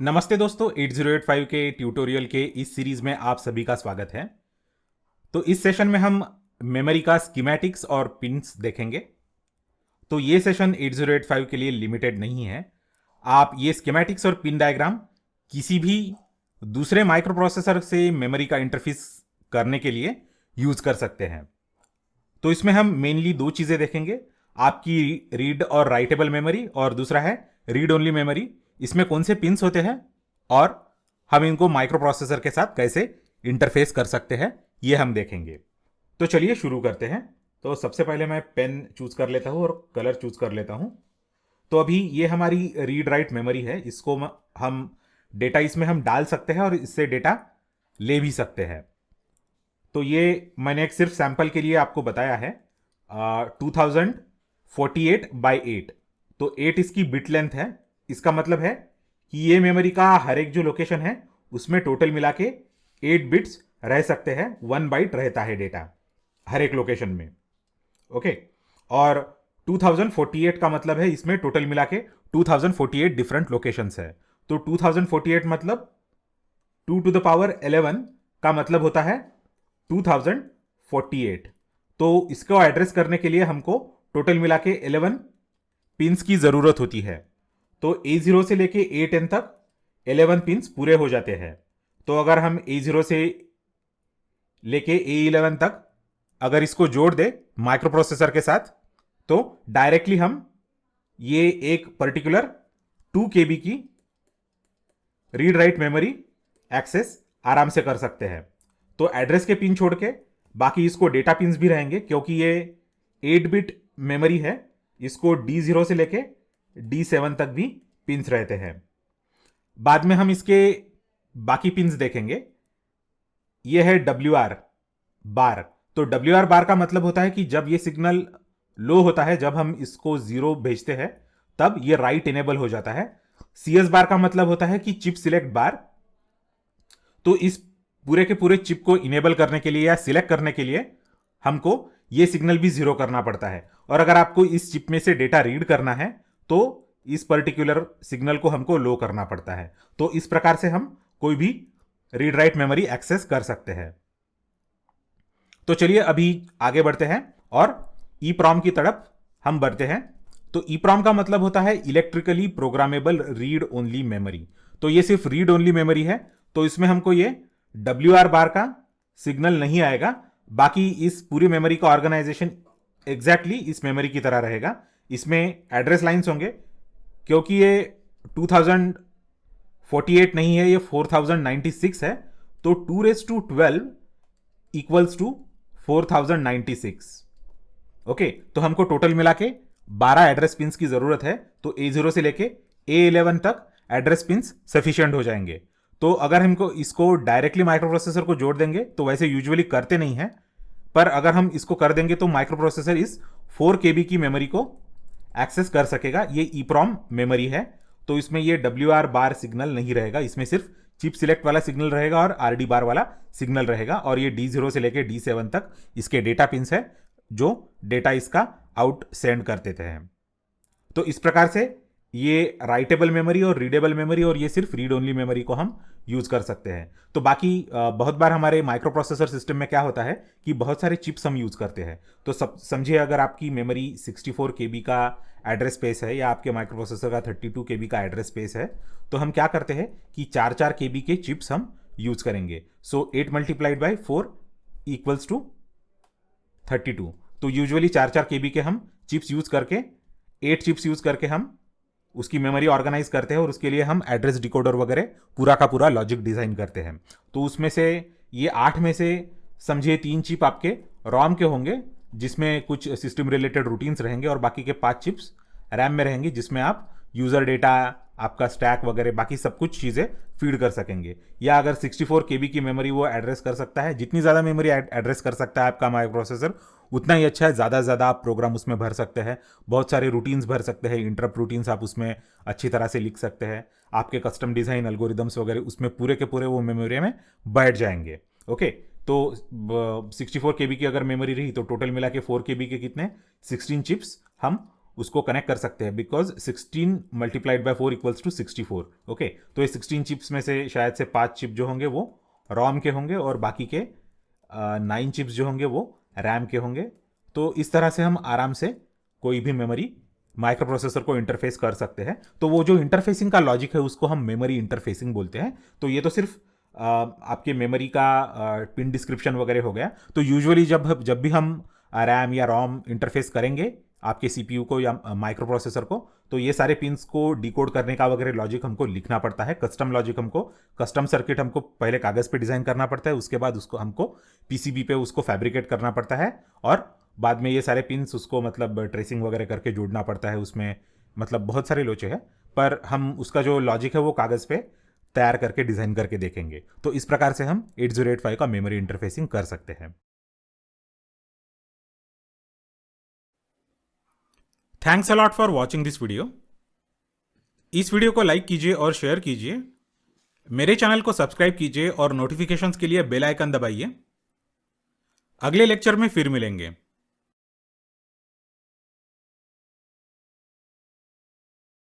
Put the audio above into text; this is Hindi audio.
नमस्ते दोस्तों, 8085 के ट्यूटोरियल के इस सीरीज में आप सभी का स्वागत है। तो इस सेशन में हम मेमोरी का स्कीमेटिक्स और पिन्स देखेंगे। तो ये सेशन 8085 के लिए लिमिटेड नहीं है। आप ये स्कीमेटिक्स और पिन डायग्राम किसी भी दूसरे माइक्रो प्रोसेसर से मेमोरी का इंटरफेस करने के लिए यूज कर सकते हैं। तो इसमें हम मेनली दो चीजें देखेंगे, आपकी रीड और राइटेबल मेमोरी और दूसरा है रीड ओनली मेमोरी। इसमें कौन से पिन्स होते हैं और हम इनको माइक्रो प्रोसेसर के साथ कैसे इंटरफेस कर सकते हैं, ये हम देखेंगे। तो चलिए शुरू करते हैं। तो सबसे पहले मैं पेन चूज कर लेता हूं और कलर चूज कर लेता हूं। तो अभी ये हमारी रीड राइट मेमोरी है, इसको हम डेटा इसमें हम डाल सकते हैं और इससे डेटा ले भी सकते हैं। तो ये मैंने एक सिर्फ सैंपल के लिए आपको बताया है। 2048 बाई 8, तो 8 इसकी बिट लेंथ है। इसका मतलब है कि ये मेमोरी का हर एक जो लोकेशन है उसमें टोटल मिला के 8 बिट्स रह सकते हैं। 1 बाइट रहता है डेटा हर एक लोकेशन में। ओके, और 2048 का मतलब है इसमें टोटल मिला के 2048 डिफरेंट लोकेशंस है। तो 2048 मतलब 2 टू द पावर 11 का मतलब होता है 2048। तो इसको एड्रेस करने के लिए हमको टोटल मिला के 11 पिंस की जरूरत होती है। तो A0 से लेके A10 तक 11 पिंस पूरे हो जाते हैं। तो अगर हम A0 से लेके A11 तक अगर इसको जोड़ दे माइक्रो प्रोसेसर के साथ, तो डायरेक्टली हम ये एक पर्टिकुलर 2 KB की रीड राइट मेमोरी एक्सेस आराम से कर सकते हैं। तो एड्रेस के पिन छोड़ के बाकी इसको डेटा पिन्स भी रहेंगे, क्योंकि ये 8 बिट मेमोरी है। इसको D0 से लेके D7 तक भी पिन्स रहते हैं। बाद में हम इसके बाकी पिन्स देखेंगे। ये है WR बार। तो WR बार का मतलब होता है कि जब ये सिग्नल लो होता है, जब हम इसको 0 भेजते हैं, तब ये राइट इनेबल हो जाता है। CS बार का मतलब होता है कि चिप सिलेक्ट बार। तो इस पूरे के पूरे चिप को इनेबल करने के लिए या सिलेक्ट करने के लिए हमको ये सिग्नल भी 0 करना पड़ता है। और अगर आपको इस चिप में से डेटा रीड करना है तो इस पर्टिकुलर सिग्नल को हमको लो करना पड़ता है। तो इस प्रकार से हम कोई भी रीड राइट मेमोरी एक्सेस कर सकते हैं। तो चलिए अभी आगे बढ़ते हैं और EEPROM की तरफ हम बढ़ते हैं। तो EEPROM का मतलब होता है electrically programmable read only memory. तो ये सिर्फ रीड ओनली मेमोरी है। तो इसमें हमको ये WR बार का सिग्नल नहीं आएगा। बाकी इस पूरी मेमोरी का ऑर्गेनाइजेशन एग्जैक्टली इस मेमोरी की तरह रहेगा। इसमें एड्रेस लाइंस होंगे, क्योंकि ये 2048 नहीं है, ये 4096 है। तो 2^12 इक्वल्स टू 4096। ओके, तो हमको टोटल मिला के 12 एड्रेस पिन्स की जरूरत है। तो A0 से लेके A11 तक एड्रेस पिन्स सफिशिएंट हो जाएंगे। तो अगर हमको इसको डायरेक्टली माइक्रो प्रोसेसर को जोड़ देंगे, तो वैसे यूजुअली करते नहीं है, पर अगर हम इसको कर देंगे तो माइक्रो प्रोसेसर इस 4 KB की मेमोरी को एक्सेस कर सकेगा। ये EEPROM मेमोरी है। तो इसमें ये WR बार सिग्नल नहीं रहेगा, इसमें सिर्फ चिप सिलेक्ट वाला सिग्नल रहेगा और RD बार वाला सिग्नल रहेगा। और ये D0 से लेके D7 तक इसके डेटा पिन्स है जो डेटा इसका आउट सेंड कर देते हैं। तो इस प्रकार से ये राइटेबल मेमोरी और रीडेबल मेमोरी और ये सिर्फ रीड ओनली मेमोरी को हम यूज कर सकते हैं। तो बाकी बहुत बार हमारे माइक्रो प्रोसेसर सिस्टम में क्या होता है कि बहुत सारे चिप्स हम यूज करते हैं। तो सब समझिए, अगर आपकी मेमोरी 64 KB का एड्रेस स्पेस है या आपके माइक्रो प्रोसेसर का 32 KB का एड्रेस स्पेस है, तो हम क्या करते हैं कि 4-4 KB के चिप्स हम यूज करेंगे। सो 8 × 4 इक्वल्स टू 32। तो यूजुअली 4-4 KB के हम चिप्स यूज करके 8 चिप्स यूज करके हम उसकी मेमोरी ऑर्गेनाइज करते हैं और उसके लिए हम एड्रेस डिकोडर वगैरह पूरा का पूरा लॉजिक डिजाइन करते हैं। तो उसमें से ये 8 में से समझिए 3 चिप आपके रॉम के होंगे, जिसमें कुछ सिस्टम रिलेटेड रूटीन्स रहेंगे, और बाकी के 5 चिप्स रैम में रहेंगी, जिसमें आप यूजर डेटा, आपका स्टैक वगैरह बाकी सब कुछ चीज़ें फीड कर सकेंगे। या अगर 64 KB की मेमोरी वो एड्रेस कर सकता है, जितनी ज़्यादा मेमोरी एड्रेस कर सकता है आपका माइक्रो प्रोसेसर, उतना ही अच्छा है। ज़्यादा से ज़्यादा आप प्रोग्राम उसमें भर सकते हैं, बहुत सारे रूटीन्स भर सकते हैं, इंटरप्ट रूटीन्स आप उसमें अच्छी तरह से लिख सकते हैं। आपके कस्टम डिज़ाइन एल्गोरिदम्स वगैरह उसमें पूरे के पूरे वो मेमोरी में बैठ जाएंगे। ओके, तो 64 KB की अगर मेमोरी रही तो टोटल मिला के 4 KB के कितने 16 चिप्स हम उसको कनेक्ट कर सकते हैं, because 16 multiplied by 4 equals to 64। Okay, तो ये 16 चिप्स में से शायद से 5 चिप जो होंगे वो रॉम के होंगे और बाकी के 9 चिप्स जो होंगे वो रैम के होंगे। तो इस तरह से हम आराम से कोई भी मेमोरी माइक्रो प्रोसेसर को इंटरफेस कर सकते हैं। तो वो जो इंटरफेसिंग का लॉजिक है उसको हम मेमोरी इंटरफेसिंग बोलते हैं। तो ये तो सिर्फ आपके मेमोरी का पिन डिस्क्रिप्शन वगैरह हो गया। तो यूजुअली जब भी हम रैम या रोम इंटरफेस करेंगे आपके सीपीयू को या माइक्रो प्रोसेसर को, तो ये सारे पिन्स को डिकोड करने का वगैरह लॉजिक हमको लिखना पड़ता है। कस्टम लॉजिक हमको, कस्टम सर्किट हमको पहले कागज़ पे डिज़ाइन करना पड़ता है, उसके बाद उसको हमको पीसीबी पे उसको फैब्रिकेट करना पड़ता है, और बाद में ये सारे पिन्स उसको मतलब ट्रेसिंग वगैरह करके जोड़ना पड़ता है। उसमें मतलब बहुत सारे लोचे हैं, पर हम उसका जो लॉजिक है वो कागज़ पे तैयार करके डिज़ाइन करके देखेंगे। तो इस प्रकार से हम 8085 का मेमोरी इंटरफेसिंग कर सकते हैं। Thanks a lot for watching this video. इस वीडियो को लाइक कीजिए और शेयर कीजिए। मेरे चैनल को सब्सक्राइब कीजिए और नोटिफिकेशंस के लिए बेल आइकन दबाइए। अगले लेक्चर में फिर मिलेंगे।